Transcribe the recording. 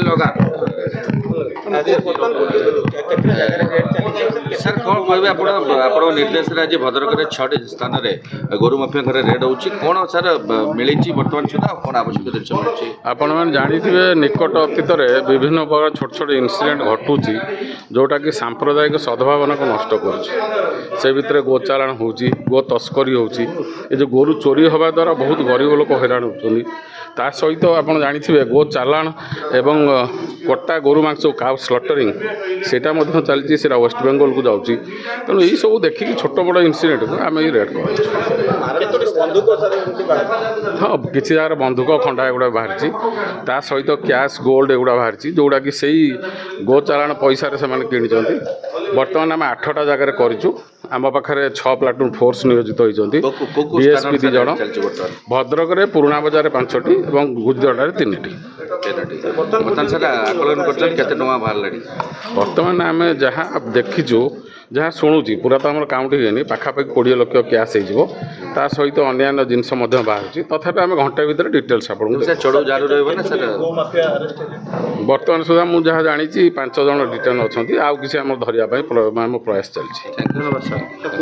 ଲଗା ସାର୍ କ'ଣ କହିବେ ଆପଣ ଆପଣଙ୍କ ନିର୍ଦ୍ଦେଶରେ ଆଜି ଭଦ୍ରକରେ 6ଟି ସ୍ଥାନରେ ଗୋରୁ ମାଫିଆ ଘରେ ରେଡ୍ ହେଉଛି କ'ଣ ସାର୍ ମିଳିଛି ବର୍ତ୍ତମାନ ସୁଦ୍ଧା କ'ଣ ଆବଶ୍ୟକ ଜିନିଷ ମିଳୁଛି? ଆପଣମାନେ ଜାଣିଥିବେ ନିକଟ ଅତୀତରେ ବିଭିନ୍ନ ପ୍ରକାର ଛୋଟ ଛୋଟ ଇନସିଡେଣ୍ଟ ଘଟୁଛି ଯେଉଁଟାକି ସାମ୍ପ୍ରଦାୟିକ ସଦ୍ଭାବନାକୁ ନଷ୍ଟ କରୁଛି। ସେ ଭିତରେ ଗୋ ଚାଲାଣ ହେଉଛି, ଗୋ ତସ୍କରୀ ହେଉଛି। ଏ ଯେଉଁ ଗୋରୁ ଚୋରି ହେବା ଦ୍ୱାରା ବହୁତ ଗରିବ ଲୋକ ହଇରାଣ ହେଉଛନ୍ତି। ତା ସହିତ ଆପଣ ଜାଣିଥିବେ ଗୋ ଚାଲାଣ ଏବଂ କଟା ଗୋରୁ ମାଂସ କାଉ ସ୍ଲଟରିଂ ସେଇଟା ମଧ୍ୟ ଚାଲିଛି, ସେଇଟା ୱେଷ୍ଟବେଙ୍ଗଲକୁ ଯାଉଛି। ତେଣୁ ଏହିସବୁ ଦେଖିକି ଛୋଟ ବଡ଼ ଇନସିଡେଣ୍ଟକୁ ଆମେ ରେଡ୍ କରାଉଛୁ। ହଁ, କିଛି ଜାଗାରେ ବନ୍ଧୁକ ଖଣ୍ଡା ଏଗୁଡ଼ା ବାହାରିଛି, ତା ସହିତ କ୍ୟାସ୍ ଗୋଲ୍ଡ ଏଗୁଡ଼ା ବାହାରିଛି ଯେଉଁଟାକି ସେଇ ଗୋ ଚାଲାଣ ପଇସାରେ ସେମାନେ କିଣିଛନ୍ତି। ବର୍ତ୍ତମାନ ଆମେ 8ଟା ଜାଗାରେ କରିଛୁ। ଆମ ପାଖରେ 6 ପ୍ଲାଟୁନ୍ ଫୋର୍ସ ନିୟୋଜିତ ହୋଇଛନ୍ତି। DSP 2 ଜଣ, ଭଦ୍ରକରେ ପୁରୁଣା ବଜାରରେ 5ଟି ଏବଂ ଗୁଜରାଟରେ 3ଟି। ବର୍ତ୍ତମାନ ସାର୍ ଆକଳନ କରିଛନ୍ତି କେତେ ଟଙ୍କା ବାହାରିଲାଣି? ବର୍ତ୍ତମାନ ଆମେ ଯାହା ଦେଖିଛୁ, ଯାହା ଶୁଣୁଛି, ପୁରା ତ ଆମର କାଉଣ୍ଟ ହେଇନି, ପାଖାପାଖି 20 ଲକ୍ଷ କ୍ୟାସ୍ ହେଇଯିବ। ତା ସହିତ ଅନ୍ୟାନ୍ୟ ଜିନିଷ ମଧ୍ୟ ବାହାରୁଛି। ତଥାପି ଆମେ ଘଣ୍ଟା ଭିତରେ ଡିଟେଲ୍ସ ଆପଣଙ୍କୁ ଚଢ଼ଉ ଜାରି ରହିବ ନା ସାର୍? ବର୍ତ୍ତମାନ ସୁଦ୍ଧା ମୁଁ ଯାହା ଜାଣିଛି 5 ଜଣ ଡିଟେନ୍ ଅଛନ୍ତି। ଆଉ କିଛି ଆମର ଧରିବା ପାଇଁ ଆମ ପ୍ରୟାସ ଚାଲିଛି। ଧନ୍ୟବାଦ ସାର୍।